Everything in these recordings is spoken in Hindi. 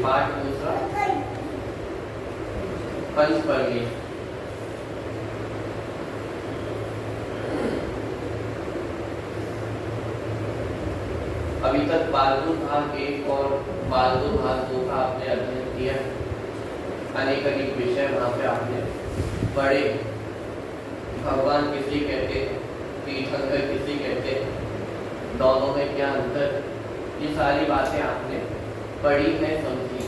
पाठ दूसरा पंच परमेश्वर। अभी तक बालदू भाग 1 और बालदू भाग 2 का आपने अध्ययन किया। अनेक अनेक विषय वहाँ पे आपने पढ़े। भगवान किसी कहते, तीर्थंकर किसी कहते, दोनों में क्या अंतर, ये सारी बातें आपने पढ़ी है, समझी।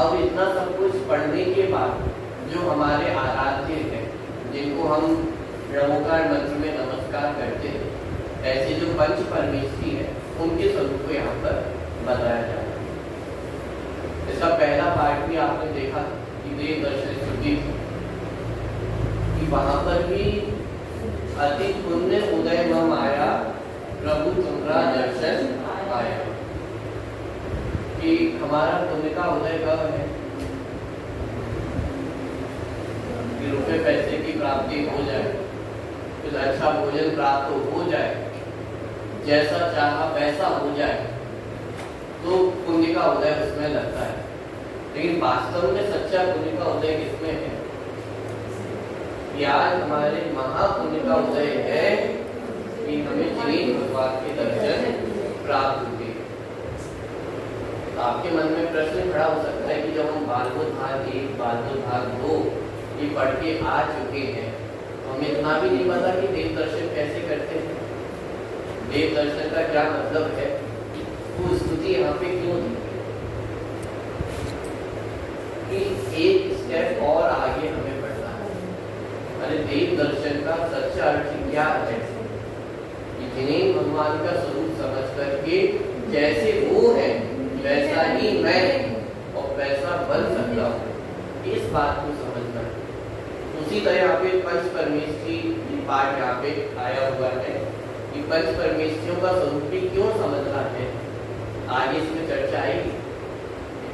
अब इतना सब कुछ पढ़ने के बाद जो हमारे आराध्य हैं, जिनको हम नमोकार मंत्र में नमस्कार करते हैं, ऐसे जो पंच परमेश्वरी है, उनके स्वरूप को यहाँ पर बताया जा रहा है। इसका पहला पाठ भी आपने देखा कि देव दर्शन स्तुति, कि वहां पर भी अति पुण्य उदय मम आया, प्रभु तुम्हारा दर्शन आया। कि हमारा पुण्य का उदय कब है? कि रुपए पैसे की प्राप्ति हो जाए, कुछ अच्छा भोजन प्राप्त हो जाए, जैसा चाहा वैसा हो जाए, तो पुण्य का उदय उसमें लगता है। लेकिन वास्तव में सच्चा पुण्य का उदय किसमें है? आज हमारे महापुण्य का उदय है कि हमें जिन भगवान के दर्शन प्राप्त हुए। तो आपके मन में प्रश्न खड़ा हो सकता है कि जब हम बालदू भाग 1, बालदू भाग 2 ये पढ़ के आ चुके हैं, तो हमें इतना भी नहीं पता कि देव दर्शन कैसे करते हैं, देव दर्शन का क्या मतलब है, वो स्तुति यहाँ पे क्यों दी? कि एक स्टेप और आगे हमें बढ़ना है। अरे देव दर्शन का सच्चा अर्थ क्या है? कि जिन्हें भगवान का स्वरूप समझ करके जैसे वो है वैसा ही मैं और वैसा बन सकता हूँ, इस बात को समझना। उसी तरह यहाँ पे पंच परमेश्वरी पाठ यहाँ पे आया हुआ है कि पंच परमेश्वरियों का स्वरूप भी क्यों समझना है। आगे इसमें चर्चा आएगी।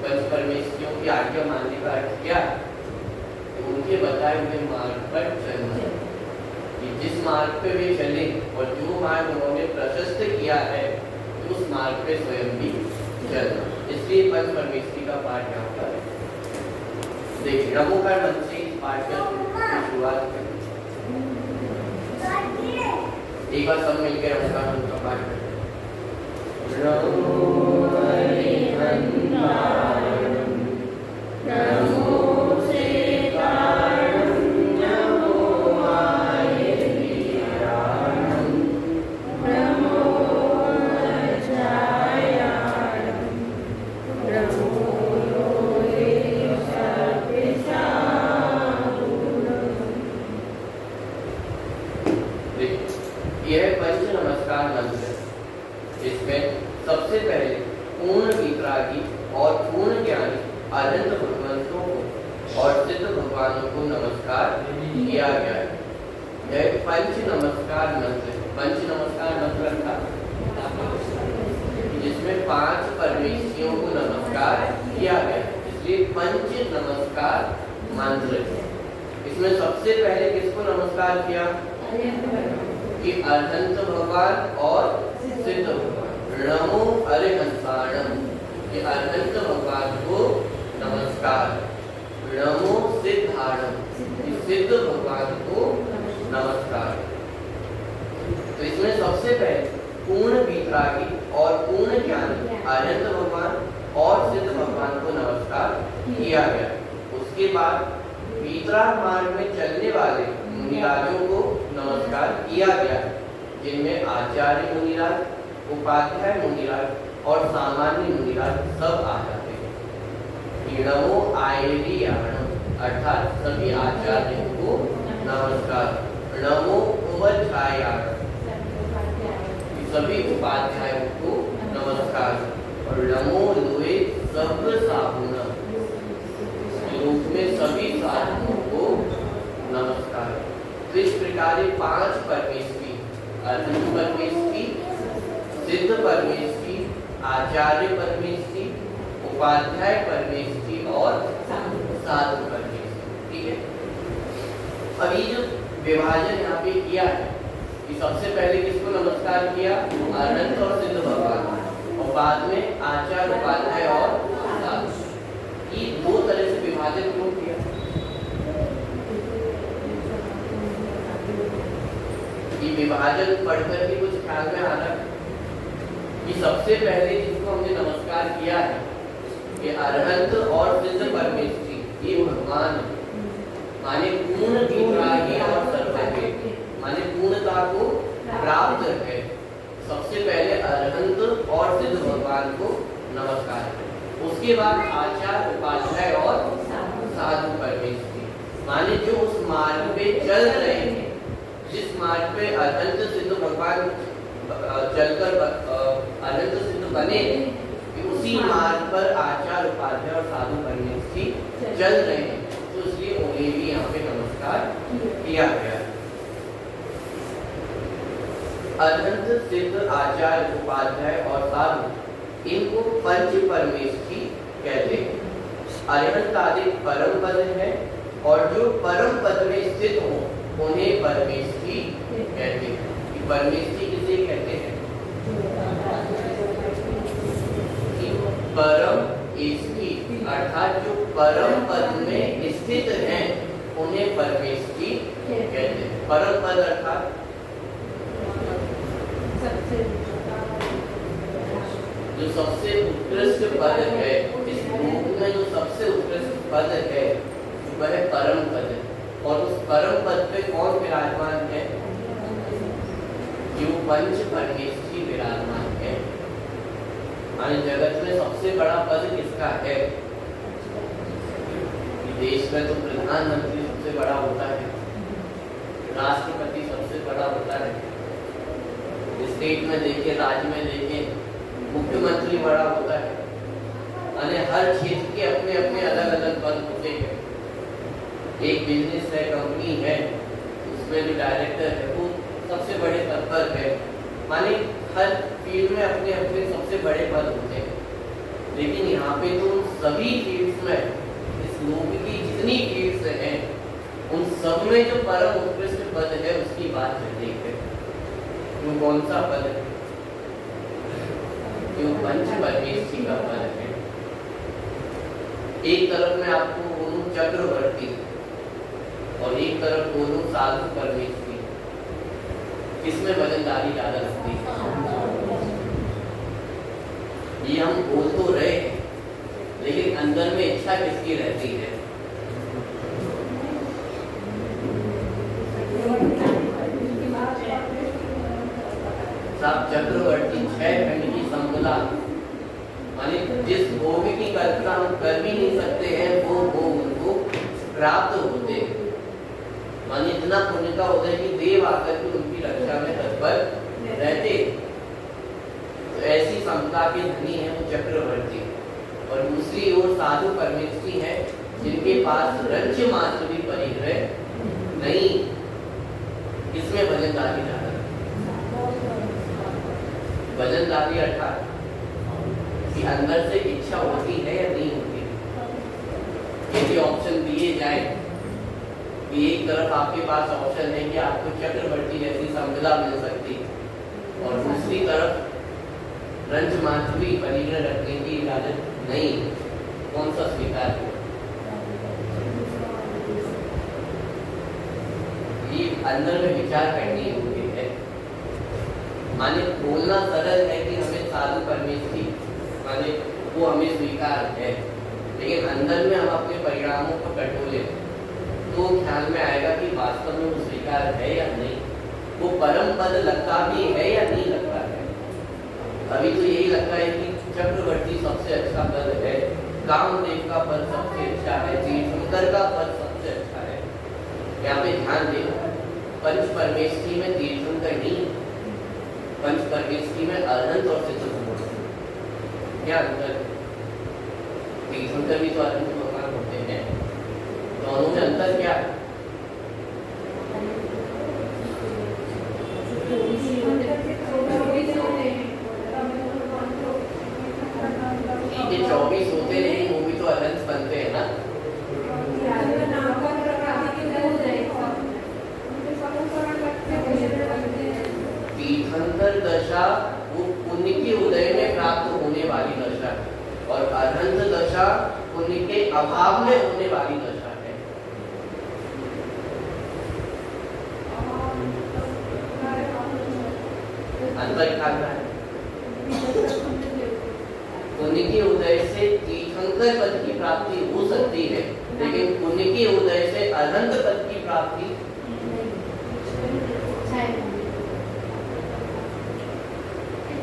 पंच परमेश्वरियों की आज्ञा मानने का अर्थ क्या है? उनके बताए हुए मार्ग पर चलना, कि जिस मार्ग पे वे चले और जो मार्ग उन्होंने प्रशस्त किया है, उस मार्ग पे स्वयं भी चलना। इसलिए पंच परमेश्वरी का पाठ यहाँ पर देखिए। नमोकार मंत्र से इस पाठ की शुरुआत करें। एक बार सब मिलकर नमोकार मंत्र का पाठ करें। यह पंच नमस्कार मंत्र है। इसमें सबसे पहले पूर्ण वितरागी और पूर्ण ज्ञानी अनंत भगवंतों को और सिद्ध भगवानों को नमस्कार किया गया है। यह पंच नमस्कार मंत्र है। पंच नमस्कार मंत्र था जिसमें 5 परमेश्वरियों को नमस्कार किया गया, इसलिए पंच नमस्कार मंत्र है। इसमें सबसे पहले किसको नमस्कार किया? कि अनंत भगवान और सिद्ध भगवान। नमो अरिहंताणम, कि अनंत भगवान को नमस्कार। नमो सिद्धाणम, कि सिद्ध भगवान को नमस्कार। तो इसमें सबसे पहले पूर्ण वितरागी और पूर्ण ज्ञानी अनंत भगवान और सिद्ध भगवान को नमस्कार किया गया। उसके बाद वितराग मार्ग में चलने वाले मुनिराजों को नमस्कार किया गया, जिनमें आचार्य मुनिराज, उपाध्याय मुनिराज और सामान्य मुनिराज सब आ जाते हैं। इणमो आयरियाणम अर्थात सभी आचार्यों को नमस्कार। नमो उपाध्यायाय सभी उपाध्यायों को नमस्कार। और नमो लोए सर्व साधुना लोक में सभी साधुओं को नमस्कार। तो इस प्रकार 5 परमेश्वरी अनंत परमेश्वरी, सिद्ध परमेश्वरी, आचार्य परमेश्वरी, उपाध्याय परमेश्वरी और साधु परमेश्वरी। ठीक है। अब ये जो विभाजन यहाँ पे किया है कि सबसे पहले किसको नमस्कार किया? अनंत और सिद्ध भगवान, और बाद में आचार्य, उपाध्याय और साधु। ये 2 तरह से विभाजन क्यों किया? ये विभाजन पढ़कर के कुछ ख्याल में आ रहा है कि सबसे पहले जिसको हमने नमस्कार किया है कि अरहंत और सिद्ध परमेश्वरी, ये भगवान माने पूर्ण विग्राही और सर्वज्ञ, माने पूर्णता को प्राप्त है। सबसे पहले अरहंत और सिद्ध भगवान को नमस्कार। उसके बाद आचार्य, उपाध्याय और साधु परमेश्वरी, माने जो उस मार्ग पे चल रहे हैं, जिस मार्ग पे अनंत सिद्ध भगवान चलकर अनंत सिद्ध बने, उसी मार्ग पर आचार्य, उपाध्याय और साधु परमेश्वरी चल रहे हैं। तो इसलिए उन्हें भी यहाँ पे नमस्कार किया गया। अनंत, सिद्ध, आचार्य, उपाध्याय और साधु, इनको पंच परमेश्वरी कहते हैं। अरहंत आदि परम पद है, और जो परम पद में स्थित हो उन्हें परमेश्वरी कहते हैं। परमेश्वरी किसे कहते हैं? परम ईश्वरी, अर्थात जो परम पद में स्थित हैं उन्हें परमेश्वरी कहते हैं। परम पद अर्थात जो सबसे उत्कृष्ट पद है, इस लोक में जो सबसे उत्कृष्ट पद है वह परम पद है। और उस परम पद पे कौन विराजमान है? जो पंच परमेश्वरी विराजमान है। माने जगत में सबसे बड़ा पद किसका है? देश में तो प्रधानमंत्री सबसे बड़ा होता है, राष्ट्रपति सबसे बड़ा होता है, स्टेट में देखें, राज्य में देखें, मुख्यमंत्री बड़ा होता है। यानी हर क्षेत्र के अपने अपने अलग अलग पद होते हैं। एक बिजनेस है, कंपनी है, उसमें जो डायरेक्टर है वो सबसे बड़े पद पर है। माने हर फील्ड में अपने अपने सबसे बड़े पद होते हैं। लेकिन यहाँ पे तो सभी फील्ड्स में, इस लोक की जितनी फील्ड्स हैं उन सब में जो परम उत्कृष्ट पद है उसकी बात चल रही है। वो कौन सा पद है? जो पंच परमेश्वरी का पद है। एक तरफ में आपको बोलूं चक्रवर्ती और एक तरफ बोलूं साधु परमेश्वरी, किसमें वजनदारी ज्यादा लगती है? ये हम बोल तो रहे हैं, लेकिन अंदर में इच्छा किसकी रहती है? चक्रवर्ती 6 खंड की संपदा, माने जिस भोग की कल्पना हम कर भी नहीं सकते हैं वो भोग उनको प्राप्त होते हैं। माने इतना पुण्य का होता है कि देव आकर के उनकी रक्षा में तत्पर रहते। तो ऐसी संपदा के धनी है वो चक्रवर्ती। और दूसरी ओर साधु परमेश्वरी है जिनके पास रंच मात्र भी परिग्रह नहीं। इसमें वजनदारी ज्यादा, वजनदारी अर्थात कि अंदर से इच्छा होती है या नहीं होती। यदि ऑप्शन दिए जाए कि एक तरफ आपके पास ऑप्शन है कि आपको चक्रवर्ती जैसी संपदा मिल सकती और दूसरी तरफ रंच मात्र भी परिग्रह रखने की इजाजत नहीं, कौन सा स्वीकार हो? ये अंदर में विचार करनी होगी है। माने बोलना सरल है कि हमें साधु परमेश्वरी माने वो हमें स्वीकार है, लेकिन अंदर में हम अपने परिणामों को टटोले तो ख्याल में आएगा कि वास्तव में वो स्वीकार है या नहीं, वो परम पद लगता भी है या नहीं लगता है। अभी तो यही लगता है कि चक्रवर्ती सबसे अच्छा पद है, कामदेव का पद सबसे अच्छा है, तीर्थंकर का पद सबसे अच्छा है। यहाँ पे ध्यान दें, पंच परमेष्ठी में तीर्थंकर नहीं, पंच परमेष्ठी में अरहंत और सिद्ध क्या अंतर? तीर्थंकर भी तो अरहंत भगवान होते हैं, दोनों में अंतर क्या है? ये 24 होते नहीं, वो भी तो अरहंत बनते हैं ना। तीर्थंकर दशा वो पुण्य के उदय में प्राप्त होने वाली दशा है, और अरहंत दशा पुण्य के अभाव में होने वाली दशा है। अंतर क्या है? पुण्य के उदय से तीर्थंकर पद की प्राप्ति हो सकती है, लेकिन पुण्य के उदय से अरहंत पद की प्राप्ति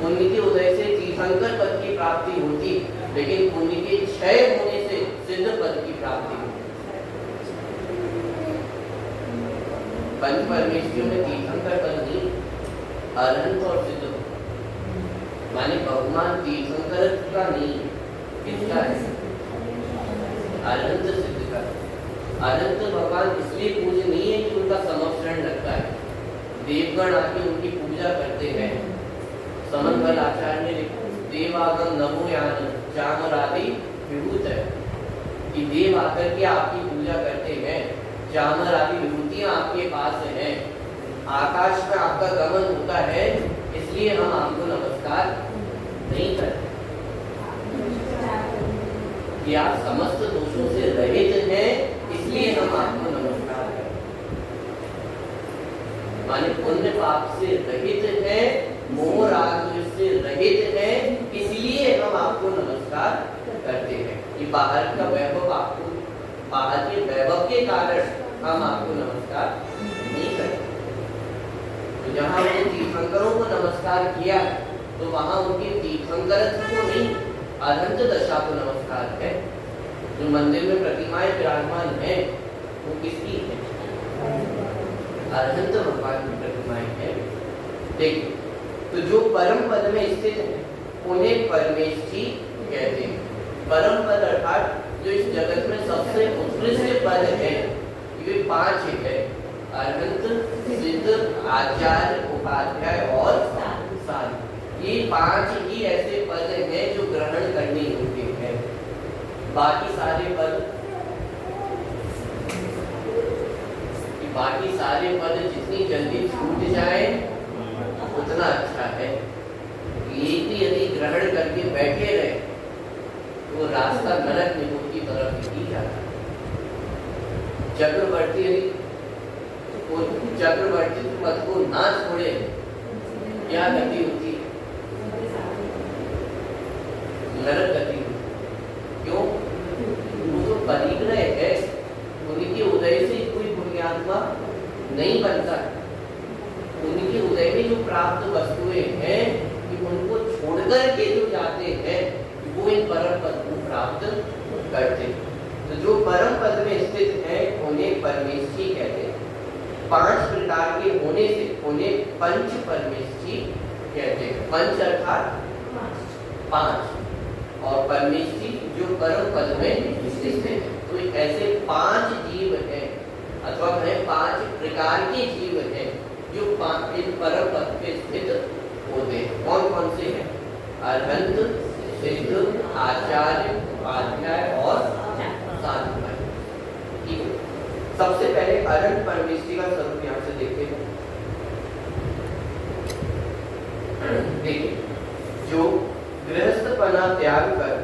पुण्य के उदय से तीर्थंकर पद की प्राप्ति होती, लेकिन पुण्य के क्षय होने से सिद्ध पद की प्राप्ति होती। पंच परमेष्ठियों में तीर्थंकर पद नहीं, अरहंत और सिद्ध माने भगवान तीर्थंकर का नहीं, किसका है? अरहंत सिद्ध का। अरहंत भगवान इसलिए पूजनीय है कि उनका समक्षरण लगता है, देवगण आके उनकी पूजा करते हैं। समन्वय आचार्य ने लिखा, देवागम नमो यान चामरादि विभूत है, कि देव आकर के आपकी पूजा करते हैं, चामर आदि विभूतियां आपके पास हैं, आकाश में आपका गमन होता है, इसलिए हम आपको नमस्कार नहीं करते। कि आप समस्त दोषों से रहित हैं, इसलिए हम आपको नमस्कार करते। माने पुण्य पाप से रहित हैं, मोह राग से रहित है, इसलिए हम आपको नमस्कार करते हैं। कि बाहर का वैभव आपको, बाहर के वैभव के कारण हम आपको नमस्कार नहीं करते। तो जहाँ उन्होंने तीर्थंकरों को नमस्कार किया, तो वहाँ उनके तीर्थंकरत्व को नहीं, अरहंत दशा को नमस्कार है। जो मंदिर में प्रतिमाएं विराजमान है, वो किसकी है? अरहंत भगवान की प्रतिमाएं हैं। देखिए, तो जो परम पद में स्थित है, उन्हें परमेष्ठी कहते हैं। परम पद अर्थात जो इस जगत में सबसे उत्कृष्ट पद है, ये 5 है, अरहंत, सिद्ध, आचार्य, उपाध्याय और साध। ये 5 ही ऐसे पद हैं जो ग्रहण करने योग्य हैं। बाकी सारे पद जितनी जल्दी छूट जाए उतना अच्छा है। ये भी यदि ग्रहण करके बैठे रहे तो रास्ता नरक निकुंज की तरफ ही जाता है। चक्रवर्ती पद को ना छोड़े, क्या गति होती है? नरक गति होती है। क्यों? वो तो परिग्रह है, उनके उदय से कोई पुण्यात्मा नहीं बनता। उनके उदय में जो प्राप्त वस्तुएं हैं, कि उनको छोड़कर के जो जाते हैं, वो इन परम पद को प्राप्त करते हैं। तो जो परम पद में स्थित है, उन्हें परमेष्ठी कहते हैं। 5 प्रकार के होने से उन्हें पंच परमेष्ठी कहते हैं। पंच अर्थात 5 और परमेष्ठी जो परम पद में स्थित है। तो ऐसे 5 जीव हैं, अथवा कहें 5 प्रकार के जीव हैं जो इन परम पद पे स्थित होते हैं। कौन कौन से हैं? अरहंत, सिद्ध, आचार्य, उपाध्याय और साध। ठीक है, सबसे पहले अरहंत परमेष्ठी का स्वरूप यहाँ से देखते हैं। देखिए, जो गृहस्थपना त्याग कर,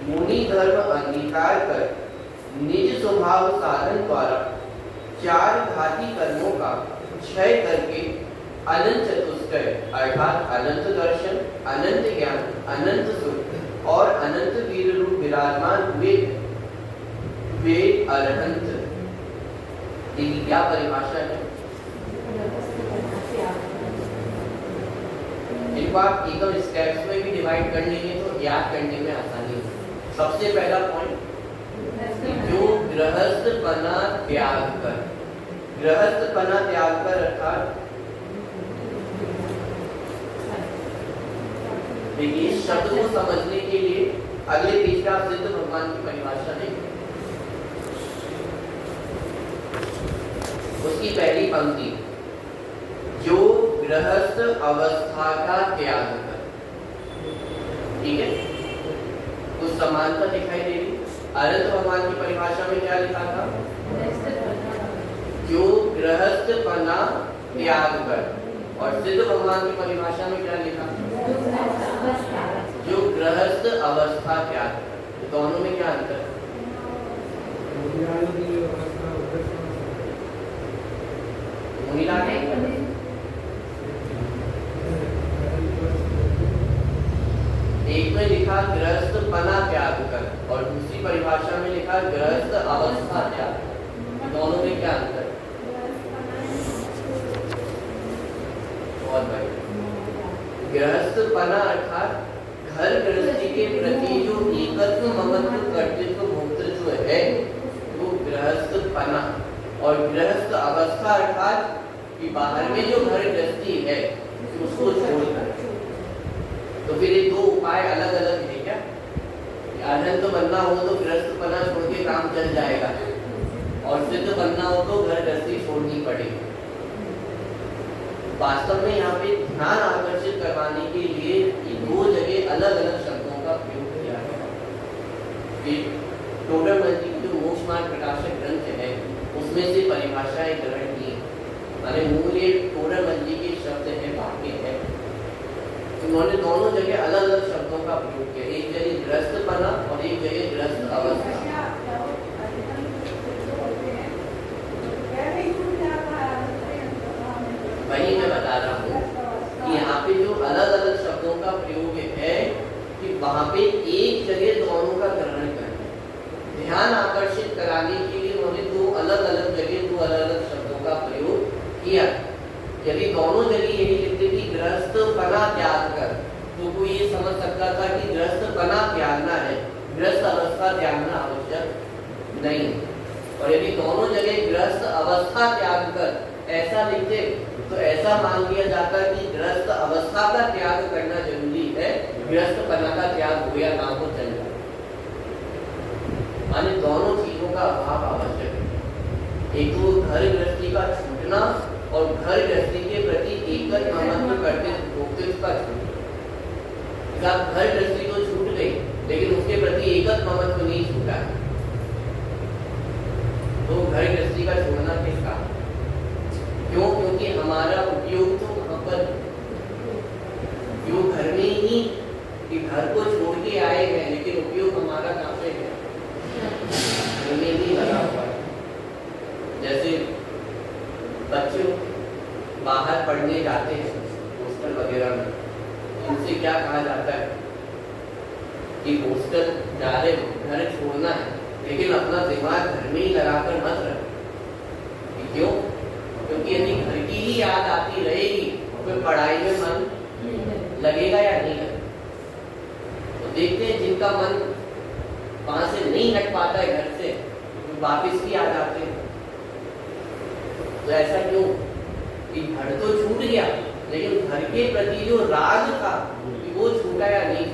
मुनि धर्म अंगीकार कर, निज स्वभाव साधन द्वारा 4 घाती कर्मों का क्षय करके अनंत चतुष्टय अर्थात अनंत दर्शन, अनंत ज्ञान, अनंत सुख और अनंत वीर रूप विराजमान हुए वे अरहंत। देखिए क्या परिभाषा है। इसको आप एकदम स्टेप्स में भी डिवाइड कर लेंगे तो याद करने में आसानी होगी। सबसे पहला पॉइंट, जो गृहस्थपना त्याग कर, गृहस्थपना त्याग कर अर्थात देखिए इस शब्द को समझने के लिए अगले पेज का सिद्ध भगवान की परिभाषा देखें। उसकी पहली पंक्ति, जो गृहस्थ अवस्था का त्याग कर, ठीक है, कुछ समानता दिखाई दे रही। अनंत भगवान की परिभाषा में क्या लिखा था? जो गृहस्थपना त्याग कर, और सिद्ध भगवान की परिभाषा में क्या लिखा? जो गृहस्थ अवस्था त्याग कर। दोनों में क्या अंतर? एक में लिखा गृहस्थपना त्याग कर और दूसरी परिभाषा में लिखा गृहस्थ अवस्था त्याग कर। दोनों में क्या अंतर? बहुत बढ़िया। गृहस्थपना अर्थात घर गृहस्थी के प्रति जो एकत्व ममत्व कर्तृत्व भोक्तृत्व है वो गृहस्थपना, और गृहस्थ अवस्था अर्थात कि बाहर में जो घर गृहस्थी है उसको छोड़कर। तो फिर ये दो उपाय अलग अलग है क्या? अनंत बनना हो तो गृहस्थपना छोड़ के काम चल जाएगा, और सिद्ध बनना हो तो घर गृहस्थी छोड़नी पड़ेगी। वास्तव में यहाँ पे ध्यान आकर्षित करवाने के लिए दो जगह अलग अलग शब्दों का प्रयोग किया है। टोडरमल की जो मोक्ष मार्ग प्रकाशक ग्रंथ है उसमें से परिभाषाएं ग्रहण की, माने मूल ये टोडरमल के शब्द है, वाक्य है। उन्होंने दोनों जगह अलग अलग शब्दों का प्रयोग किया, एक जगह गृहस्थपना और एक जगह गृहस्थ अवस्था। वही मैं बता रहा हूँ कि यहाँ पे जो अलग अलग शब्दों का प्रयोग है कि वहाँ पे एक जगह दोनों का ग्रहण करना, ध्यान आकर्षित कराने के लिए उन्होंने दो अलग अलग जगह दो अलग अलग शब्दों का प्रयोग किया। यदि दोनों जगह यही लिखते कि गृहस्थपना त्याग कर तो कोई ये समझ सकता था कि गृहस्थपना त्यागना है, गृहस्थ अवस्था त्यागना आवश्यक नहीं। और यदि दोनों जगह गृहस्थ अवस्था त्याग कर ऐसा लिखते तो ऐसा मान लिया जाता कि गृहस्थ अवस्था का त्याग करना जरूरी है, गृहस्थपना का त्याग हो या ना हो चल जाए। माने दोनों चीजों का अभाव आवश्यक है। एक तो घर गृहस्थी का छूटना और घर गृहस्थी के प्रति एकत्व ममत्व करते भोक्तृत्व का छूटना। घर गृहस्थी तो छूट गई लेकिन उसके प्रति एकत्व ममत्व नहीं छूटा। तो घर गृहस्थी का छोड़ना किसका? क्यों? क्योंकि हमारा उपयोग तो वहां पर उपयोग घर में ही, कि घर को छोड़ के आए हैं लेकिन उपयोग हमारा कहाँ पे है? घर में ही लगा हुआ है। जैसे बच्चे बाहर पढ़ने जाते हैं हॉस्टल वगैरह में, उनसे क्या कहा जाता है कि हॉस्टल जा रहे हो, घर छोड़ना है लेकिन अपना दिमाग घर में ही लगाकर मत रखो। क्यों? क्योंकि यदि घर की ही याद आती रहेगी तो फिर पढ़ाई में मन लगेगा या नहीं लगेगा? तो देखते हैं जिनका मन वहां से नहीं हट पाता है घर से, तो वापिस भी आ जाते हैं। तो ऐसा क्यों कि घर तो छूट गया लेकिन घर के प्रति जो राग था वो छूटा या नहीं?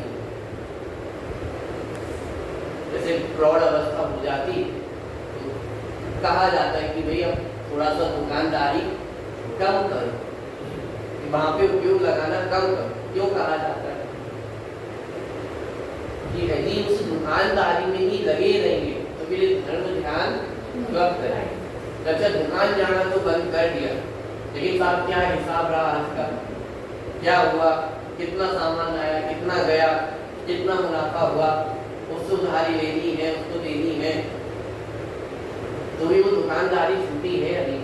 जैसे प्रौढ़ अवस्था हो जाती तो कहा जाता है कि भाई अब थोड़ा सा दुकानदारी कम करो, वहां पे उपयोग लगाना कम करो। क्यों कहा जाता है? कि यदि उस दुकानदारी में ही लगे रहेंगे तो फिर धर्म ध्यान कब करेंगे? अच्छा दुकान जाना तो बंद कर दिया लेकिन साहब क्या हिसाब रहा आज का, क्या हुआ, कितना सामान आया, कितना गया, कितना मुनाफा हुआ, उसको उधारी लेनी है, उसको देनी है, तो भी वो दुकानदारी छूटी है या नहीं?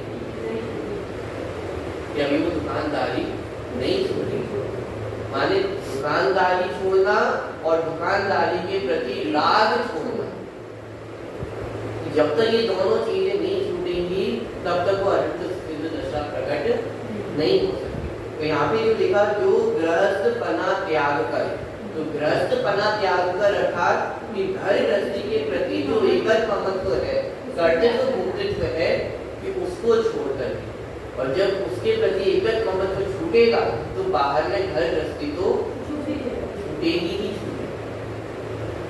या अभी वो दुकानदारी नहीं छूटी? माने दुकानदारी छोड़ना और दुकानदारी के प्रति राग छोड़ना, जब तक ये दोनों चीजें नहीं छूटेंगी तब तक वो अनंत सिद्ध दशा प्रकट नहीं हो सकती। तो यहाँ पे जो लिखा जो गृहस्थपना त्याग कर, तो गृहस्थपना त्याग कर अर्थात कि घर गृहस्थी के प्रति जो एकल ममत्व है, कर्तव्य भोक्तृत्व है कि उसको छोड़कर, और जब उसके प्रति एकल ममत्व छूटेगा तो बाहर में घर गृहस्थी तो छूटेगी ही छूटेगी।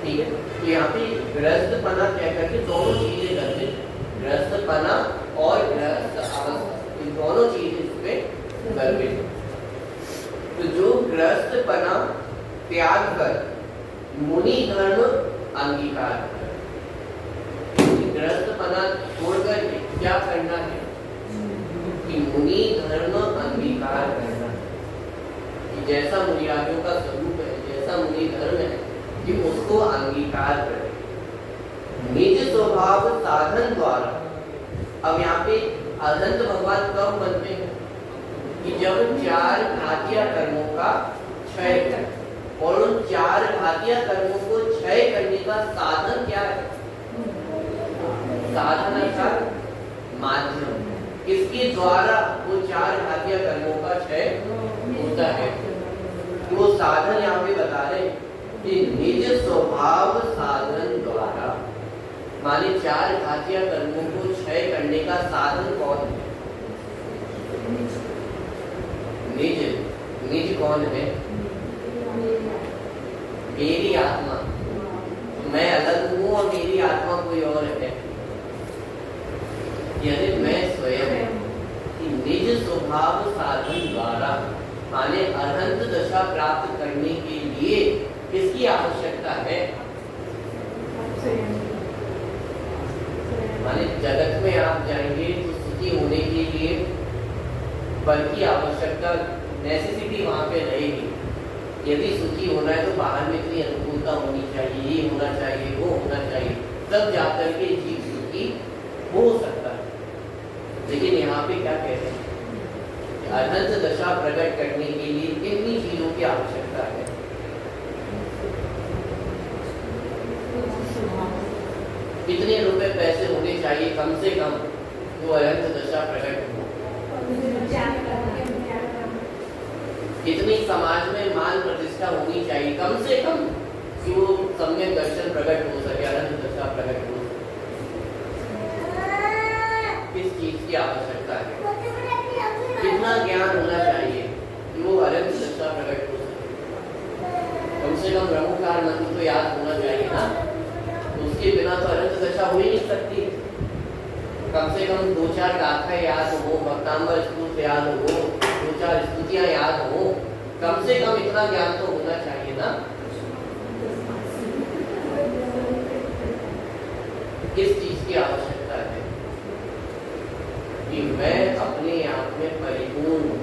ठीक है, तो यहाँ पे गृहस्थपना क्या करके दोनों चीजें करते, गृहस्थपना और गृहस्थ अवस्था, इन दोनों चीजें इसमें गर्भित। तो जो गृहस्थपना त्याग कर मुनि धर्म अंगीकार कर, गृहस्थपना छोड़कर क्या करना है कि मुनि धर्म अंगीकार करना है, कि जैसा मुनियादियों का स्वरूप है, जैसा मुनि धर्म है कि उसको अंगीकार करें निज स्वभाव साधन द्वारा। अब यहाँ पे अनंत भगवान कब बनते हैं कि जब 4 घातिया कर्मों का क्षय करें, और उन 4 घातिया कर्मों को क्षय करने का साधन क्या है? साधन अर्थात माध्यम, किसके द्वारा वो 4 घातिया कर्मों का क्षय होता है। वो साधन यहाँ पे बता रहे कि निज स्वभाव साधन द्वारा, माने 4 घातिया कर्मों को क्षय करने का साधन कौन है? निज, निज कौन है? मेरी आत्मा, मैं अलग हूँ और मेरी आत्मा कोई और है, यानी मैं स्वयं। निज स्वभाव साधन द्वारा माने अरहंत दशा प्राप्त करने के लिए किसकी आवश्यकता है? माने जगत में आप जाएंगे तो सुखी होने के लिए बल की आवश्यकता, नेसेसिटी वहां पे रहेगी। यदि सुखी होना है तो बाहर में इतनी अनुकूलता होनी चाहिए, ये होना चाहिए, वो होना चाहिए, तब जाकर के जीव सुखी हो सकता है। लेकिन यहाँ पे क्या कहते हैं? अनंत दशा प्रकट करने के लिए कितनी चीजों की आवश्यकता है? कितने रुपए पैसे होने चाहिए कम से कम वो अनंत दशा प्रकट हो? कितनी समाज में मान प्रतिष्ठा होनी चाहिए कम से कम कि वो सम्यक दर्शन प्रकट हो सके, अनंत दशा प्रकट हो सके? किस चीज की आवश्यकता है? कितना ज्ञान होना चाहिए कि वो अनंत दशा प्रकट हो सके? कम से कम ब्रह्मकार मंत्र तो याद होना चाहिए ना, उसके बिना तो अनंत दशा हो ही नहीं सकती। कम से कम 2-4 गाथाएं याद हो, भक्तांबर स्तुति याद हो, 2-4 स्तुतियां याद हो, कम से कम इतना ज्ञान तो होना चाहिए ना। किस चीज की आवश्यकता है? कि मैं अपने आप में परिपूर्ण हूँ,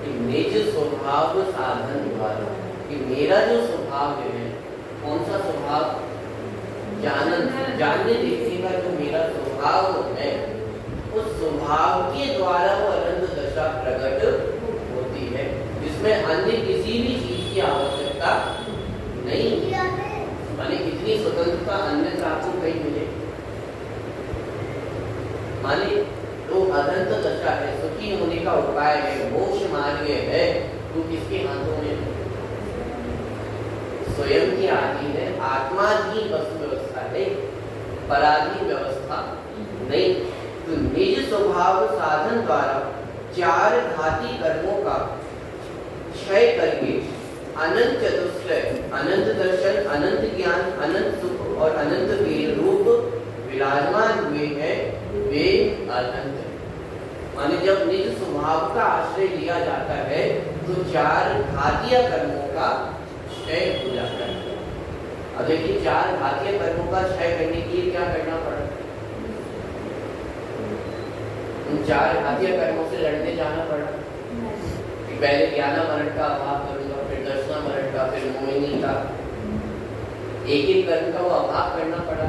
कि निज स्वभाव साधन द्वारा, कि मेरा जो स्वभाव है, कौन सा स्वभाव? जानने देखने का जो मेरा स्वभाव है, उस स्वभाव के द्वारा वो अनंत दशा प्रकट होती है, जिसमें अन्य किसी भी चीज की आवश्यकता नहीं है। माने कितनी स्वतंत्रता अन्यथा आपको कहीं मिले। माने तो अनंत दशा है, सुखी होने का उपाय है, मोक्ष मार्ग है, तो किसके हाथों में? स्वयं की आदि है, आत्माधीन वस्तु व्यवस्था है, पराधीन व्यवस्था नहीं। तो निज स्वभाव साधन द्वारा 4 घाती कर्मों का क्षय करके अनंत चतुष्टय, अनंत दर्शन, अनंत ज्ञान, अनंत सुख और अनंत वीर रूप विराजमान हुए हैं, वे अनंत। माने जब निज स्वभाव का आश्रय लिया जाता है तो 4 घातीय कर्मों का क्षय हो जाता है। अब देखिए 4 घातीय कर्मों का क्षय करने के लिए क्या करना पड़ा? उन 4 घातीय कर्मों से लड़ने जाना पड़ा कि पहले ज्ञाना मरण का अभाव करूंगा, फिर दर्शना मरण का, फिर मोहिनी का, एक कर्म का वो अभाव करना पड़ा।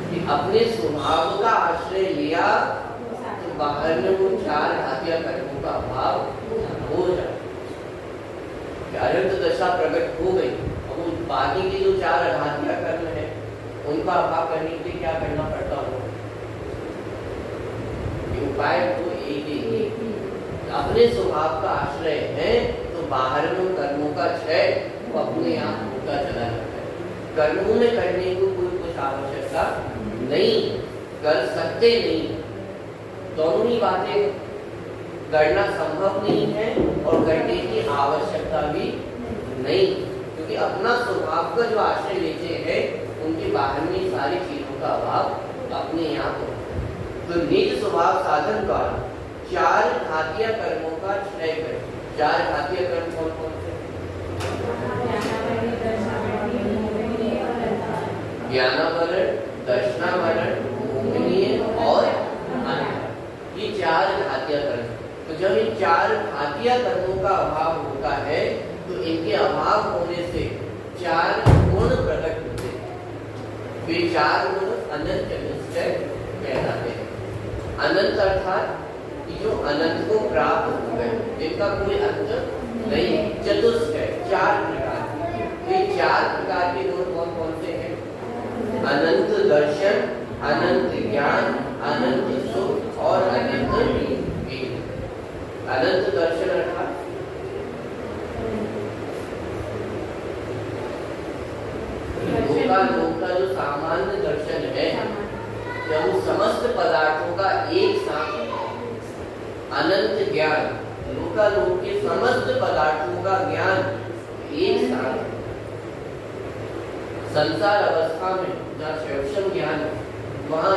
कि अपने स्वभाव का आश्रय लिया तो बाहर में वो 4 घातीय कर्मों का अभाव हो जाए, अनंत दशा प्रकट हो गई। अब उन बाकी के जो 4 घातीय कर्म है उनका अभाव करने के लिए क्या करना पड़ता हो? उपाय तो एक ही, अपने स्वभाव का आश्रय है तो बाहर में कर्मों का क्षय वो अपने आप होता चला जाता है। कर्मों में करने को कोई कुछ आवश्यकता नहीं, कर सकते नहीं, दोनों ही बातें करना संभव नहीं है और करने की आवश्यकता भी नहीं, क्योंकि अपना स्वभाव का जो आश्रय लेते हैं उनके बाहर में सारी चीजों का अभाव अपने आप होता है। तो निज स्वभाव साधन द्वारा 4 घातीय कर्मों का क्षय करें। 4 घातीय कर्म कौन कौन से? ज्ञानावरण, दर्शनावरण, मोहनीय और अनावरण, ये 4 घातीय कर्म। तो जब इन 4 घातीय कर्मों का अभाव होता है तो इनके अभाव होने से 4 गुण प्रकट होते हैं। वे 4 गुण अनंत चतुष्टय कहलाते हैं। अनंत अर्थात जो अनंत को प्राप्त हो गए, जिनका कोई अंत नहीं। चतुष्टय 4 प्रकार, ये 4 प्रकार के गुण कौन कौन से हैं? अनंत दर्शन, अनंत ज्ञान, अनंत सुख और अनंत वीर। अनंत दर्शन अर्थात लोक का जो सामान्य दर्शन है, जब उस समस्त पदार्थों का एक साथ। अनंत ज्ञान, लोकालोक के समस्त पदार्थों का ज्ञान एक साथ। संसार अवस्था में जहाँ क्षयक्षम ज्ञान है, वहाँ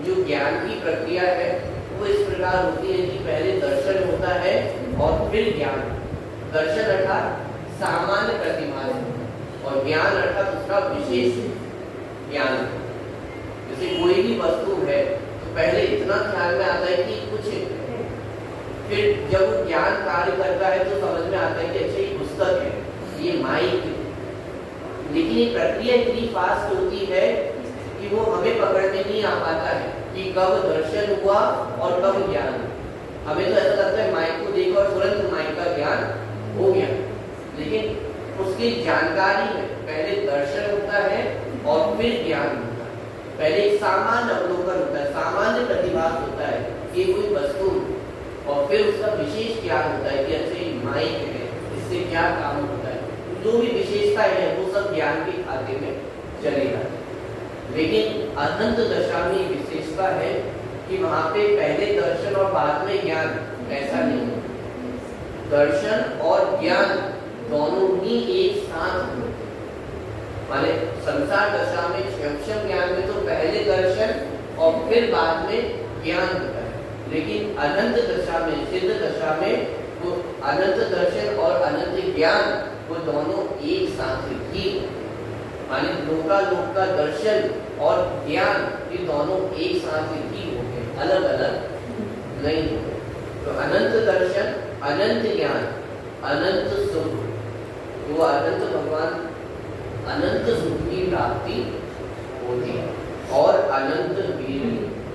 जो ज्ञान की प्रक्रिया है वो इस प्रकार होती है कि पहले दर्शन होता है और फिर ज्ञान। दर्शन अर्थात सामान्य प्रतिमा और ज्ञान अर्थात उसका विशेष ज्ञान। जैसे कोई भी वस्तु है तो पहले इतना ख्याल में आता है कि कुछ है, फिर जब ज्ञान कार्य करता है तो समझ में आता है कि अच्छा ये पुस्तक है, ये माइक है। लेकिन ये प्रक्रिया इतनी फास्ट होती है कि वो हमें पकड़ने नहीं आ पाता है कि कब दर्शन हुआ और कब ज्ञान। हमें तो ऐसा लगता है माइक को देखो और तुरंत माइक का ज्ञान हो गया, लेकिन उसकी जानकारी में पहले दर्शन होता है और फिर ज्ञान होता है। पहले एक सामान्य अवलोकन होता है, सामान्य प्रतिभास होता है कि कोई वस्तु, और फिर उसका विशेष ज्ञान होता है कि अच्छा ये माइक है, इससे क्या काम होता है। जो भी विशेषताएं है वो सब ज्ञान के खाते में चलेगा। लेकिन अनंत दशा में विशेषता है कि वहां पे पहले दर्शन और बाद में ज्ञान, ऐसा नहीं। दर्शन और ज्ञान दोनों ही एक साथ, माने संसार दशा में क्षयक्षम ज्ञान में तो पहले दर्शन और फिर बाद में ज्ञान होता है, लेकिन अनंत दशा में, सिद्ध दशा में वो अनंत दर्शन और अनंत ज्ञान वो दोनों एक साथ ही, माने लोकालोक का दर्शन और ज्ञान ये दोनों एक साथ ही होंगे, अलग अलग नहीं होंगे। तो अनंत दर्शन, अनंत ज्ञान, अनंत सुख, वो अनंत भगवान अनंत सुख की प्राप्ति होती है। और अनंत वीर,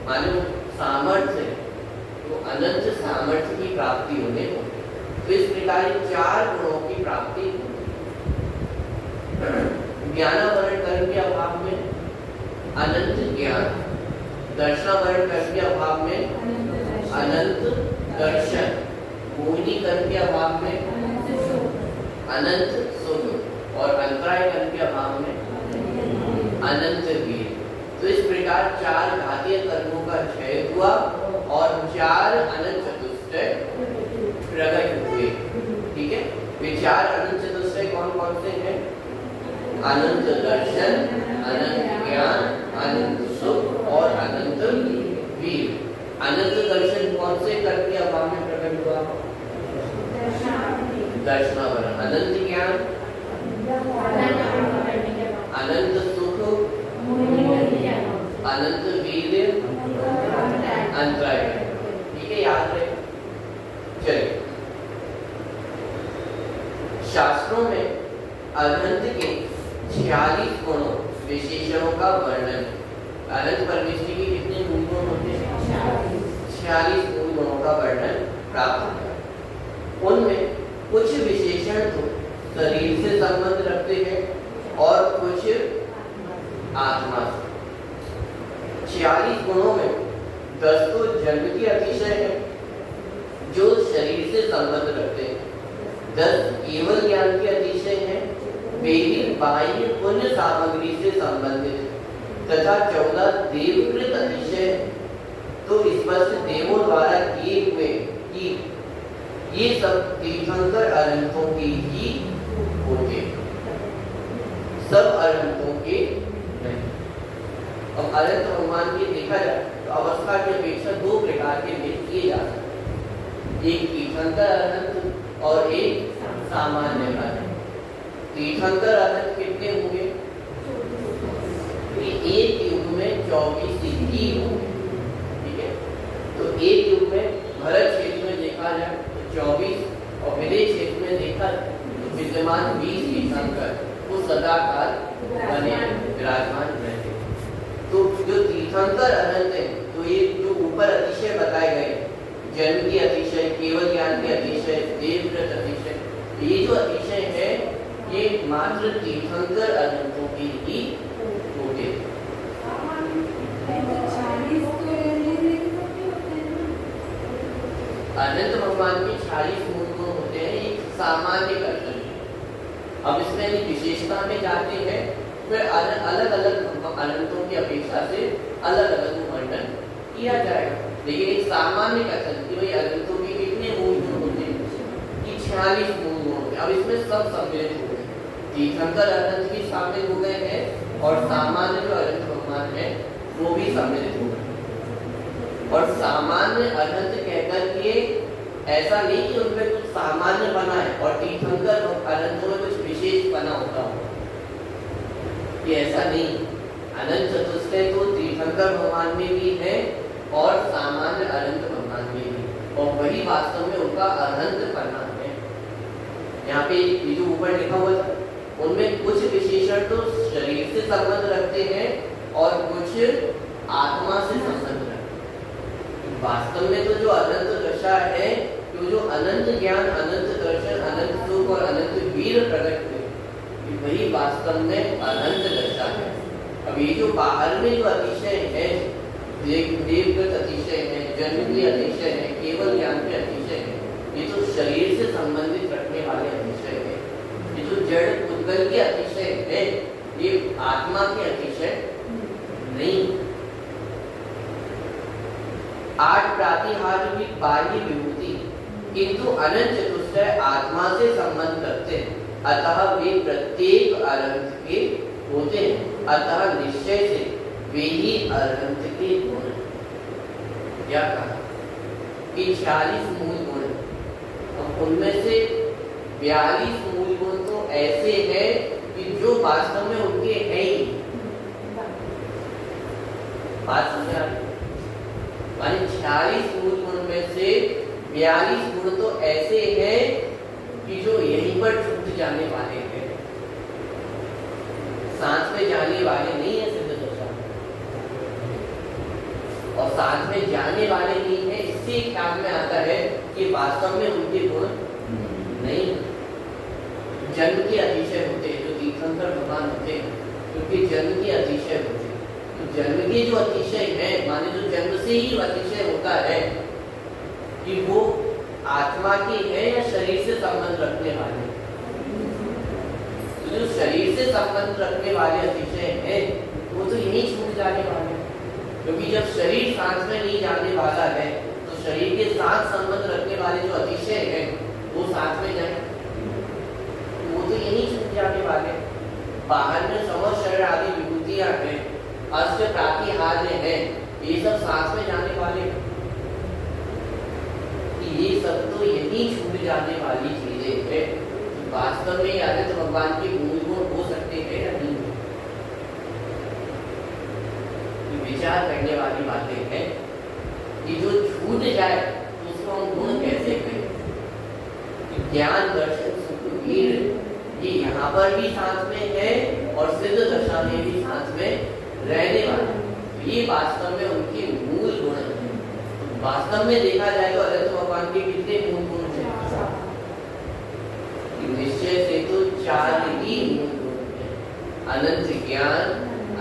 माने सामर्थ्य, तो अनंत सामर्थ्य की प्राप्ति होने को। तो इस प्रकार 4 गुणों की प्राप्ति होती है। ज्ञानावरण कर्म के अभाव में अनंत ज्ञान, दर्शनावरण कर्म के अभाव में अनंत दर्शन, मोहिनी कर्म के अभाव में अनंत सुख और अंतराय कर्म के अभाव में अनंत वीर। तो इस प्रकार 4 घातीय कर्मों का क्षय हुआ और 4 अनंत चतुष्टय प्रकट हुए। ठीक है, वे 4 अनंत चतुष्टय कौन कौन से हैं? अनंत दर्शन, अनंत ज्ञान, अनंत सुख और अनंत वीर। अनंत दर्शन कौन से कर्म के अभाव में प्रकट हुआ? दर्शनावरण। अनंत ज्ञान, अनंत सुख, अनंत वीर, अंतराय। ठीक है, याद रहे। चलिए, शास्त्रों में अनंत के 46 गुणों विशेषणों का वर्णन। अनंत परमेश्वरी के कितने गुण होते हैं? 46 गुणों का वर्णन प्राप्त होता है। उनमें कुछ विशेषण तो शरीर से संबंध रखते हैं और कुछ आत्मा से। 46 गुणों में 10 तो जन्म की अतिशय है, जो शरीर से संबंध रखते हैं। 10 केवल ज्ञान के अतिशय हैं, वे ही बाह्य पुण्य सामग्री से संबंधित तथा 14 देवकृत अतिशय। तो स्पष्ट देवों द्वारा किए हुए कि ये सब तीर्थंकर अरहंतों के ही होते, सब अरहंतों के नहीं। अब अरहंत भगवान की देखा जाए तो अवस्था की अपेक्षा 2 प्रकार के भेद किए जा सकते, एक तीर्थंकर अरहंत और एक सामान्य अरहंत। तीर्थंकर अरहंत कितने होंगे? एक युग में 24 ही होंगे, ठीक है। तो एक युग में भरत क्षेत्र में देखा जाए तो 24 और विदेश क्षेत्र में देखा तो विद्यमान 20 तीर्थंकर वो सदाकाल बने विराजमान रहते। तो जो तीर्थंकर अरहंत है, तो ये जो ऊपर अतिशय बताए गए, जन्म की अतिशय, केवल ज्ञान के अतिशय, देवव्रत अतिशय, ये जो अतिशय है ये मात्र तीर्थंकर अरहंतों की ही होते। अनंत भगवान के 40 मूल गुण होते हैं, एक सामान्य कथन है। अब इसमें विशेषता में जाते हैं, फिर अलग अलग अनंतों की अपेक्षा से अलग अलग वर्णन किया जाएगा। लेकिन एक सामान्य कथन कि भाई अनंतों के कितने मूल गुण होते हैं, कि 46 मूल गुण होते हैं। अब इसमें सब सम्मिलित हो गए, तीर्थंकर अनंत भी शामिल हो गए हैं और सामान्य जो अनंत भगवान है वो भी सम्मिलित हो गए। और सामान्य अनंत कहकर के ऐसा नहीं कि उनमें कुछ सामान्य बना है और तीर्थंकर अनंतों में कुछ विशेष बना होता हो, ये ऐसा नहीं। अनंत चतुष्टय तो तीर्थंकर भगवान में भी है और सामान्य अनंत भगवान में भी, और वही वास्तव में उनका अनंत पन्ना है। यहाँ पे ये जो ऊपर लिखा हुआ था उनमें कुछ विशेषण तो शरीर से संबंध रखते हैं और कुछ आत्मा से संबंध रखते हैं। वास्तव में तो जो अनंत दशा है, तो जो अनंत ज्ञान, अनंत दर्शन, अनंत सुख और अनंत वीर प्रकट हुए, वही वास्तव में अनंत दशा है। अब ये जो बाहर में जो अतिशय है, देवगत अतिशय है, जन्म के अतिशय है, केवल ज्ञान के अतिशय है, ये तो शरीर से संबंधित रखने वाले अतिशय है। ये जो जड़ उद्गल के अतिशय है, ये आत्मा के अतिशय नहीं। 8 प्रातिहार्य बाह्य विभूति, किंतु अनंत चतुष्टय आत्मा से संबंध रखते हैं, अतः वे प्रत्येक अरहंत के होते हैं, अतः निश्चय से वे ही अरहंत के गुण। क्या कहा कि 40 मूल गुण, अब उनमें से 42 मूल गुण तो ऐसे हैं कि जो वास्तव में उनके हैं ही। बात समझ आ रही? 46 मूल गुण में से 42 गुण तो ऐसे हैं कि जो यहीं पर छूट जाने वाले हैं, सांस में जाने वाले नहीं है सिद्ध दशा, और सांस में जाने वाले नहीं है। इससे ख्याल में आता है कि वास्तव में उनके गुण नहीं। जन्म के अतिशय होते हैं जो तीर्थंकर भगवान होते हैं, क्योंकि जन्म के अतिशय होते हैं। तो जन्म के जो अतिशय है, माने जो जन्म से ही अतिशय होता है, कि वो आत्मा के है या शरीर से संबंध रखने वाले। तो जो शरीर से संबंध रखने वाले अतिशय है, वो तो यही छूट जाने वाले, क्योंकि जब शरीर सांस में नहीं जाने वाला है, तो शरीर के साथ संबंध रखने वाले जो अतिशय है वो साथ में जाए, वो तो यही छूट जाने वाले। बाहर में समझ शरीर आदि विभूतियां हैं, अष्ट प्रातिहार्य है, ये सब सांस में जाने वाले, ये सब तो यही छूट जाने वाली चीजें हैं। वास्तव में अनंत भगवान के मूल गुण हो सकते हैं या नहीं, विचार करने वाली बातें हैं कि जो छूट जाए तो उसको हम गुण कैसे करें। ज्ञान, दर्शन, सुख, वीर, ये यहाँ पर भी साथ में है और सिद्ध दशा में भी साथ में रहने वाले, ये वास्तव में उनके मूल गुण हैं। वास्तव में देखा जाए तो अनंत भगवान के कितने मूल गुण हैं? निश्चय से तो 4 ही मूल गुण हैं, अनंत ज्ञान,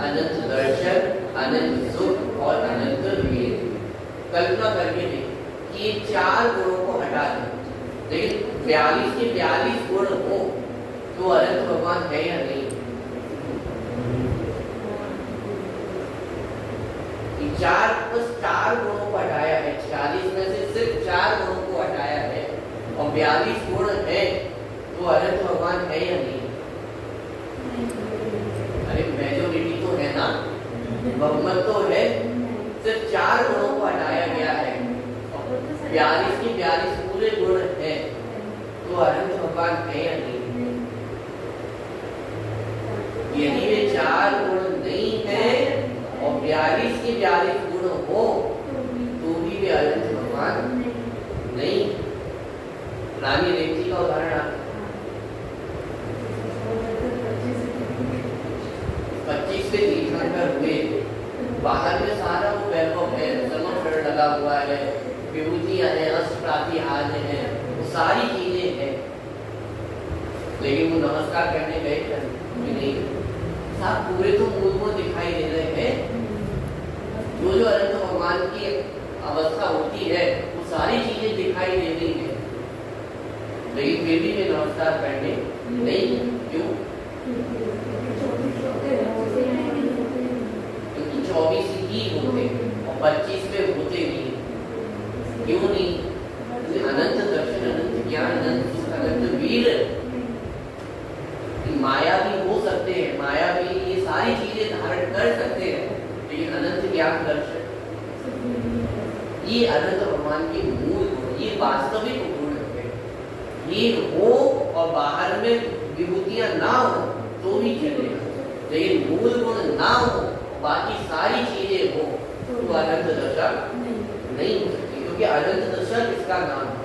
अनंत दर्शन, अनंत सुख और अनंत वीर। कल्पना करके देखें कि ये 4 गुणों को हटा दें, लेकिन 42 के 42 गुण हो तो अनंत भगवान है या नहीं? बस 4 गुणों को हटाया है, 46 में से सिर्फ 4 गुणों को हटाया है और 42 गुण है तो अनंत भगवान है या नहीं? अरे मेजोरिटी तो है ना, बहुमत तो है, सिर्फ 4 गुणों को हटाया गया है, 42 के 42 पूरे गुण है तो अनंत भगवान है या नहीं? यदि वे 4 गुण नहीं है और 42 के 42 गुण हो तो भी वे अनंत भगवान नहीं। रानी रेवती का उदाहरण 25 पे तीर्थंकर हुए, बाहर में सारा वो वैभव है, समर्पण लगा हुआ है, विभूतियां हैं, अस्त्र प्रातिहार हैं, वो सारी चीजें हैं, लेकिन वो नमस्कार करने गए कि नहीं? साहब पूरे तो मूल को दिखाई दे रहे हैं, जो अनंत भगवान की अवस्था होती है वो सारी चीजें दिखाई दे रही है, लेकिन फिर भी वे नमस्कार करने नहीं। क्यों? क्योंकि 24 ही होते और 25 पे होते नहीं। क्यों नहीं? अनंत दर्शन, अनंत ज्ञान, अनंत वीर, माया भी हो सकते हैं, माया भी ये सारी चीजें धारण कर सकते हैं, लेकिन अनंत ज्ञान दर्शन ये अनंत भगवान के मूल गुण, ये वास्तविक गुण है। ये हो और बाहर में विभूतियां ना हो तो भी चलेगा, लेकिन मूल गुण ना हो बाकी सारी चीजें हो तो अनंत दशा नहीं हो सकती, क्योंकि अनंत दशा किसका नाम है?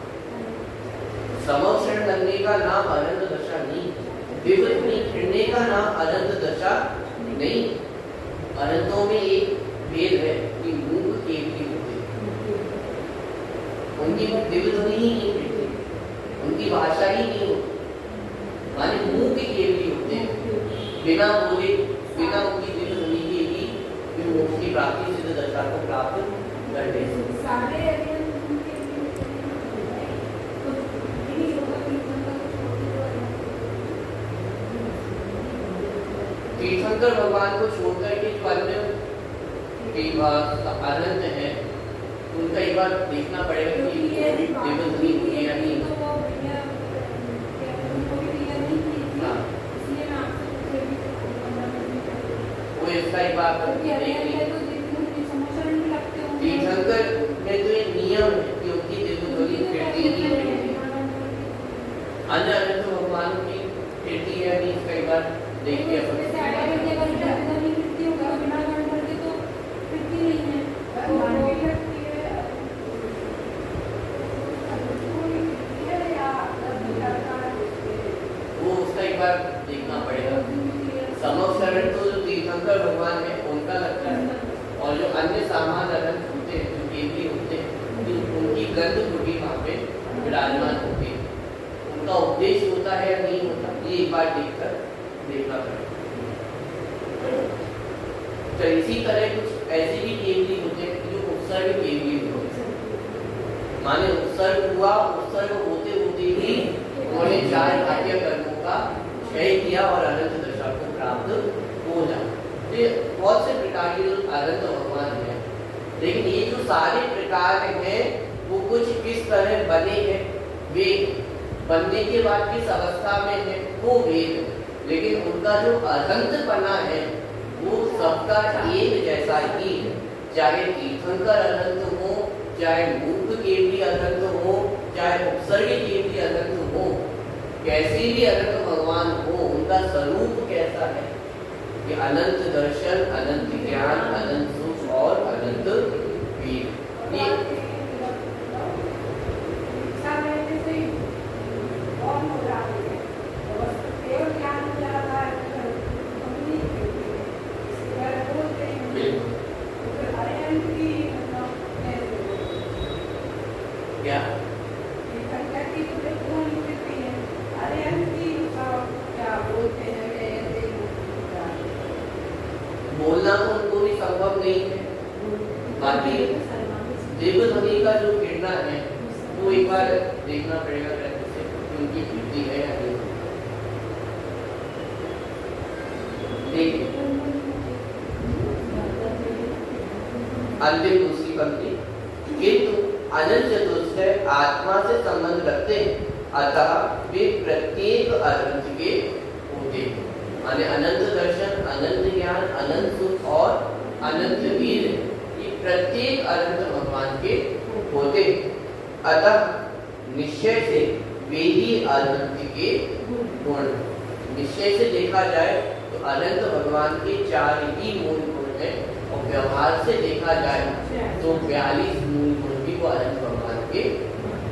समक्षण करने का नाम अनंत दशा नहीं, विविध खिड़ने का नाम अनंत दशा नहीं। अनंतों में एक भेद है कि मूक केवली होते, उनकी दिव्य ध्वनि ही नहीं मिलती, उनकी भाषा ही नहीं होती, माने मूक केवली होते हैं, बिना बोले, बिना उनकी दिव्य ध्वनि के ही मोक्ष की प्राप्ति, सिद्ध दशा को प्राप्त करते हैं। तीर्थंकर भगवान को छोड़कर के जो अन्य आनंद है उनका एक बार देखना पड़ेगा कि देवध्वनि हुई या नहीं। वो इसका एक बार तीर्थंकर में तो ये नियम है कि उनकी देवध्वनि फिरती ही फिरती, अन्य अनंत भगवान की फिरती है नहीं, इसका एक बार देखिए। देखना पड़ेगा, समक्षरण तो जो तीर्थंकर भगवान है उनका लगता है, और जो अन्य सामान्य अनंत होते हैं, जो केवली होते हैं, उनकी गंध कुटी वहाँ पे विराजमान होती है, उनका उपदेश होता है या नहीं होता, ये एक बार देखकर देखना पड़ेगा। तो इसी तरह कुछ ऐसे भी केवली होते हैं जो उपसर्ग केवली होते हैं, माने उपसर्ग हुआ, उपसर्ग होते होते ही उन्होंने 4 बाह्य कर्मों का क्षय किया और अनंत दशा को प्राप्त हो जाए। ये बहुत से प्रकार के अनंत भगवान हैं, लेकिन ये जो सारे प्रकार हैं वो कुछ किस तरह बने हैं, वे बनने के बाद किस अवस्था में है वो वेद, लेकिन उनका जो अनंतपना है वो सबका एक जैसा ही है, चाहे तीर्थंकर अनंत हो, चाहे मूक केवली अनंत हो, चाहे उपसर्ग केवली अनंत हो, कैसे भी अनंत भगवान हो, उनका स्वरूप कैसा है कि अनंत दर्शन, अनंत ज्ञान, अनंत सुख और अनंत वीर। क्या बोलना तो उनको भी संभव नहीं है, बाकी देव ध्वनि का जो गिरना है वो एक बार देखना पड़ेगा ग्रंथ से कि उनकी गिरती है या नहीं। देखिए अंतिम दूसरी पंक्ति, किंतु अनंत चतुष्टय आत्मा से संबंध रखते हैं, अतः वे प्रत्येक अनंत के होते हैं। माने अनंत दर्शन, अनंत ज्ञान, अनंत सुख और अनंत वीर, ये प्रत्येक अनंत भगवान के होते हैं। अतः निश्चय से वे ही अनंत के गुण। निश्चय से देखा जाए तो अनंत भगवान के 4 ही मूल गुण हैं, और व्यवहार से देखा जाए तो 42 मूल गुण भी वो अनंत भगवान के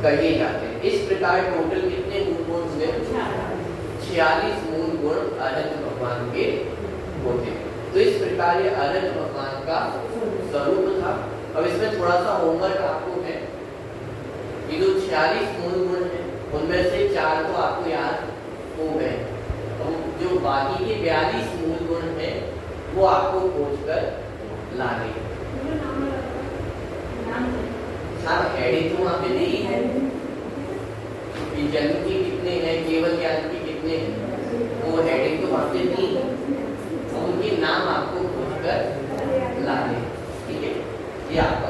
कहे जाते हैं। इस प्रकार टोटल कितने मूल गुण हुए? 46 मूल गुण अनंत भगवान के होते हैं। तो इस प्रकार ये अनंत भगवान का स्वरूप था। अब इसमें थोड़ा सा होमवर्क आपको है। ये जो 46 मूल गुण है उनमें से 4 तो आपको याद हो गए, और जो बाकी के 42 मूल गुण हैं वो आपको खोज कर लाने। हाँ, हेडिंग तो वहाँ पे नहीं है कि जन्म के कितने हैं, केवल ज्ञान के कितने हैं, वो हेडिंग तो वहाँ पे नहीं है, उनके नाम आपको खोज कर लाने। ठीक है, ये आपका